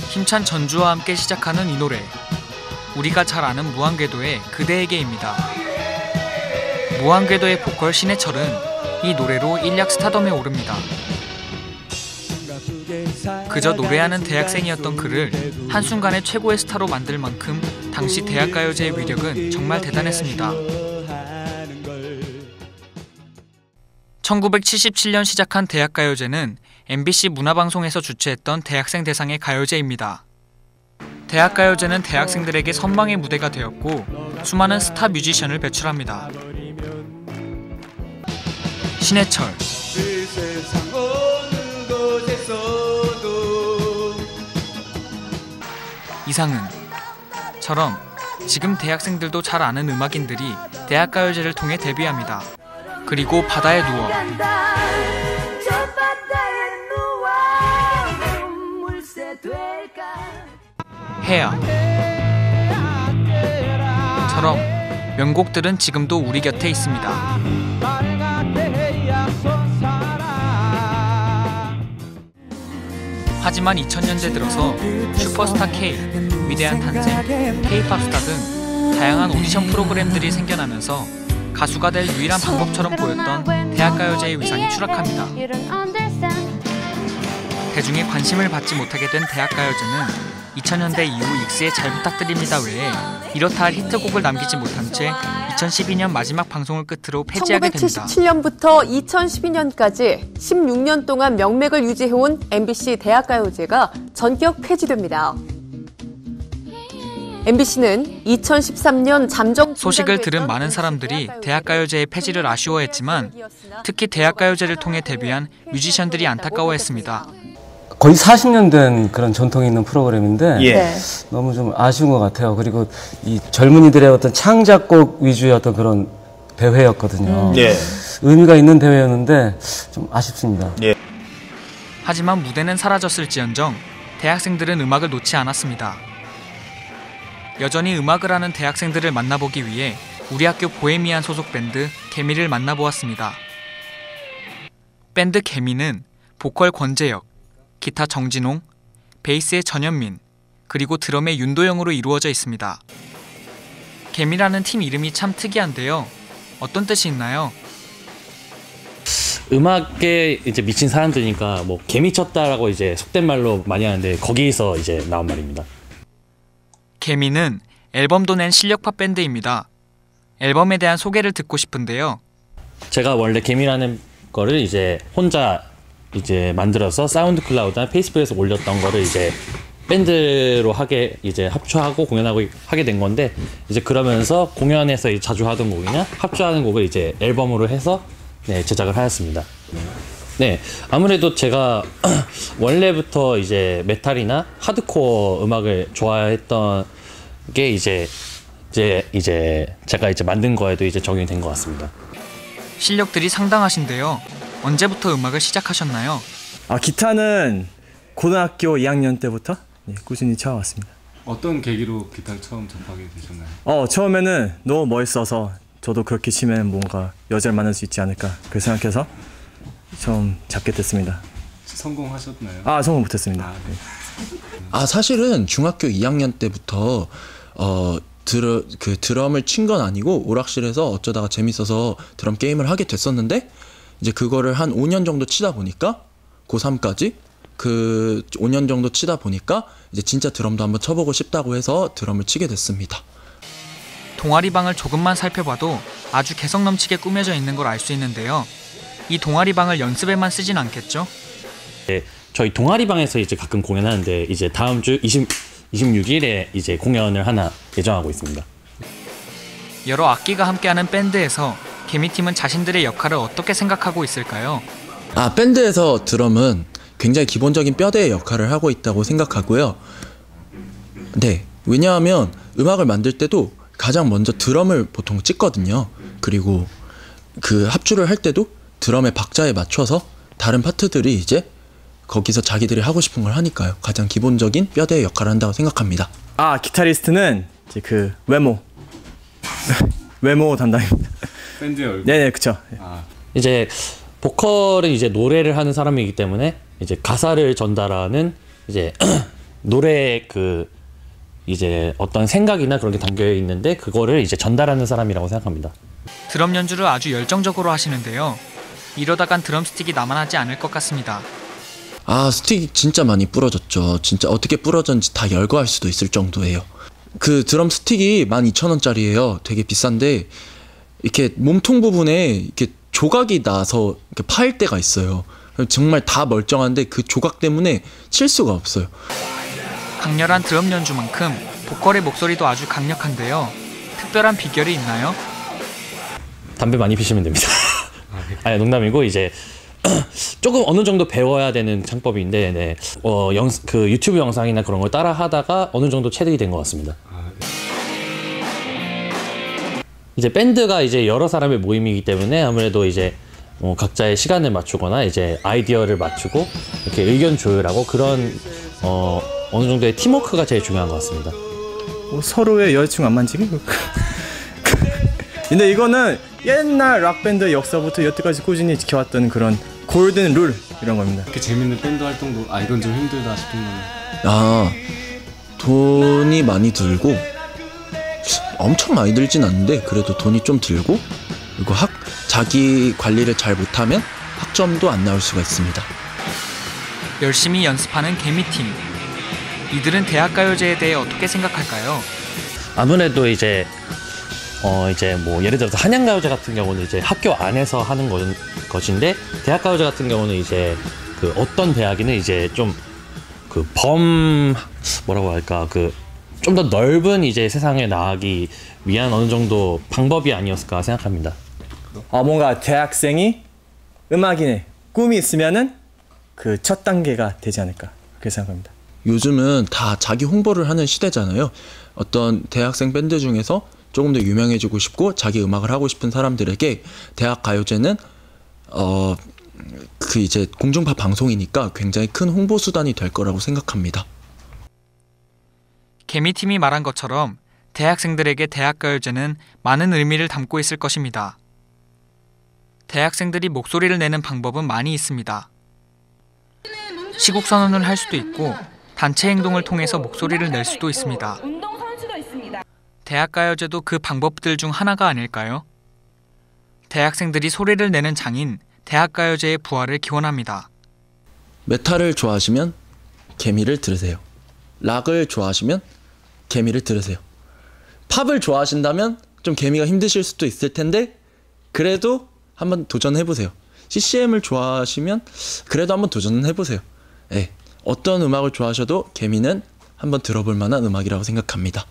힘찬 전주와 함께 시작하는 이 노래. 우리가 잘 아는 무한궤도의 그대에게입니다. 무한궤도의 보컬 신해철은 이 노래로 일약 스타덤에 오릅니다. 그저 노래하는 대학생이었던 그를 한순간에 최고의 스타로 만들 만큼 당시 대학가요제의 위력은 정말 대단했습니다. 1977년 시작한 대학가요제는 MBC 문화방송에서 주최했던 대학생 대상의 가요제입니다. 대학가요제는 대학생들에게 선망의 무대가 되었고 수많은 스타 뮤지션을 배출합니다. 신해철, 이상은처럼 지금 대학생들도 잘 아는 음악인들이 대학가요제를 통해 데뷔합니다. 그리고 바다에 누워, 해야처럼 명곡들은 지금도 우리 곁에 있습니다. 하지만 2000년대 들어서 슈퍼스타 K, 위대한 탄생, K-팝 스타 등 다양한 오디션 프로그램들이 생겨나면서 가수가 될 유일한 방법처럼 보였던 대학가요제의 위상이 추락합니다. 대중의 관심을 받지 못하게 된 대학가요제는 2000년대 이후 익스의 잘 부탁드립니다 외에 이렇다 할 히트곡을 남기지 못한 채 2012년 마지막 방송을 끝으로 폐지하게 됩니다. 1977년부터 2012년까지 16년 동안 명맥을 유지해온 MBC 대학가요제가 전격 폐지됩니다. MBC는 2013년 잠정 소식을 들은 많은 사람들이 대학가요제의 폐지를 아쉬워했지만 특히 대학가요제를 통해 데뷔한 뮤지션들이 안타까워했습니다. 거의 40년 된 그런 전통이 있는 프로그램인데 네. 너무 좀 아쉬운 것 같아요. 그리고 이 젊은이들의 어떤 창작곡 위주의 어떤 그런 대회였거든요. 의미가 있는 대회였는데 좀 아쉽습니다. 하지만 무대는 사라졌을지언정 대학생들은 음악을 놓지 않았습니다. 여전히 음악을 하는 대학생들을 만나보기 위해 우리 학교 보헤미안 소속 밴드 개미를 만나보았습니다. 밴드 개미는 보컬 권재혁, 기타 정진홍, 베이스의 전현민, 그리고 드럼의 윤도영으로 이루어져 있습니다. 개미라는 팀 이름이 참 특이한데요. 어떤 뜻이 있나요? 음악에 이제 미친 사람들이니까 뭐 개미 쳤다라고 이제 속된 말로 많이 하는데 거기서 이제 나온 말입니다. 개미는 앨범도 낸 실력파 밴드입니다. 앨범에 대한 소개를 듣고 싶은데요. 제가 원래 개미라는 거를 이제 혼자 이제 만들어서 사운드 클라우드나 페이스북에서 올렸던 거를 이제 밴드로 하게 이제 합주하고 공연하고 하게 된 건데 이제 그러면서 공연에서 자주 하던 곡이나 합주하는 곡을 이제 앨범으로 해서 제작을 하였습니다. 네, 아무래도 제가 원래부터 이제 메탈이나 하드코어 음악을 좋아했던 게 이제 제가 이제 만든 거에도 이제 적용이 된 것 같습니다. 실력들이 상당하신데요. 언제부터 음악을 시작하셨나요? 기타는 고등학교 2학년 때부터 꾸준히 쳐왔습니다. 어떤 계기로 기타를 처음 접하게 되셨나요? 처음에는 너무 멋있어서 저도 그렇게 치면 뭔가 여자를 만날 수 있지 않을까 그 생각해서 처음 잡게 됐습니다. 성공하셨나요? 성공 못했습니다. 사실은 중학교 2학년 때부터 드럼을 친 건 아니고 오락실에서 어쩌다가 재밌어서 드럼 게임을 하게 됐었는데 이제 그거를 한 5년 정도 치다 보니까 고3까지 그 5년 정도 치다 보니까 이제 진짜 드럼도 한번 쳐보고 싶다고 해서 드럼을 치게 됐습니다. 동아리방을 조금만 살펴봐도 아주 개성 넘치게 꾸며져 있는 걸 알 수 있는데요. 이 동아리방을 연습에만 쓰진 않겠죠? 네, 저희 동아리방에서 이제 가끔 공연하는데 이제 다음 주 26일에 이제 공연을 하나 예정하고 있습니다. 여러 악기가 함께하는 밴드에서 개미팀은 자신들의 역할을 어떻게 생각하고 있을까요? 밴드에서 드럼은 굉장히 기본적인 뼈대의 역할을 하고 있다고 생각하고요. 네, 왜냐하면 음악을 만들 때도 가장 먼저 드럼을 보통 찍거든요. 그리고 그 합주를 할 때도 드럼의 박자에 맞춰서 다른 파트들이 이제 거기서 자기들이 하고 싶은 걸 하니까요. 가장 기본적인 뼈대의 역할을 한다고 생각합니다. 기타리스트는 이제 그 외모 담당입니다. 밴드의 얼굴? 네네, 그쵸. 이제 보컬은 이제 노래를 하는 사람이기 때문에 이제 가사를 전달하는 이제 노래에 그 이제 어떤 생각이나 그런 게 담겨 있는데 그거를 이제 전달하는 사람이라고 생각합니다. 드럼 연주를 아주 열정적으로 하시는데요. 이러다간 드럼 스틱이 남아나지 않을 것 같습니다. 아, 스틱이 진짜 많이 부러졌죠. 진짜 어떻게 부러졌는지 다 열거할 수도 있을 정도예요. 그 드럼 스틱이 12,000원짜리예요. 되게 비싼데 이렇게 몸통 부분에 이렇게 조각이 나서 이렇게 파일 때가 있어요. 정말 다 멀쩡한데 그 조각 때문에 칠 수가 없어요. 강렬한 드럼 연주만큼 보컬의 목소리도 아주 강력한데요. 특별한 비결이 있나요? 담배 많이 피시면 됩니다. 아니, 농담이고 이제 조금 어느 정도 배워야 되는 창법인데 네. 그 유튜브 영상이나 그런 걸 따라 하다가 어느 정도 체득이 된 것 같습니다. 이제 밴드가 이제 여러 사람의 모임이기 때문에 아무래도 이제 각자의 시간을 맞추거나 이제 아이디어를 맞추고 이렇게 의견 조율하고 그런 어느 정도의 팀워크가 제일 중요한 것 같습니다. 서로의 여자친구 안 만지기? 근데 이거는 옛날 락밴드 역사부터 여태까지 꾸준히 지켜왔던 그런 골든 룰 이런 겁니다. 이렇게 재밌는 밴드 활동도 이건 좀 힘들다 싶은 거는 아, 돈이 많이 들고 엄청 많이 들진 않는데 그래도 돈이 좀 들고 그리고 자기 관리를 잘 못하면 학점도 안 나올 수가 있습니다. 열심히 연습하는 개미팀. 이들은 대학가요제에 대해 어떻게 생각할까요? 아무래도 이제 뭐 예를 들어서 한양가요제 같은 경우는 이제 학교 안에서 하는 것인데 대학가요제 같은 경우는 이제 그 어떤 대학이는 이제 좀 그 뭐라고 할까 그 좀 더 넓은 이제 세상에 나가기 위한 어느 정도 방법이 아니었을까 생각합니다. 뭔가 대학생이 음악인의 꿈이 있으면은 그 첫 단계가 되지 않을까 그렇게 생각합니다. 요즘은 다 자기 홍보를 하는 시대잖아요. 어떤 대학생 밴드 중에서 조금 더 유명해지고 싶고 자기 음악을 하고 싶은 사람들에게 대학 가요제는 그 이제 공중파 방송이니까 굉장히 큰 홍보 수단이 될 거라고 생각합니다. 개미팀이 말한 것처럼 대학생들에게 대학가요제는 많은 의미를 담고 있을 것입니다. 대학생들이 목소리를 내는 방법은 많이 있습니다. 시국선언을 할 수도 있고 단체 행동을 통해서 목소리를 낼 수도 있습니다. 대학가요제도 그 방법들 중 하나가 아닐까요? 대학생들이 소리를 내는 장인 대학가요제의 부활을 기원합니다. 메탈을 좋아하시면 개미를 들으세요. 락을 좋아하시면 개미를 들으세요. 팝을 좋아하신다면 좀 개미가 힘드실 수도 있을 텐데 그래도 한번 도전해보세요. CCM을 좋아하시면 그래도 한번 도전해보세요. 네, 어떤 음악을 좋아하셔도 개미는 한번 들어볼 만한 음악이라고 생각합니다.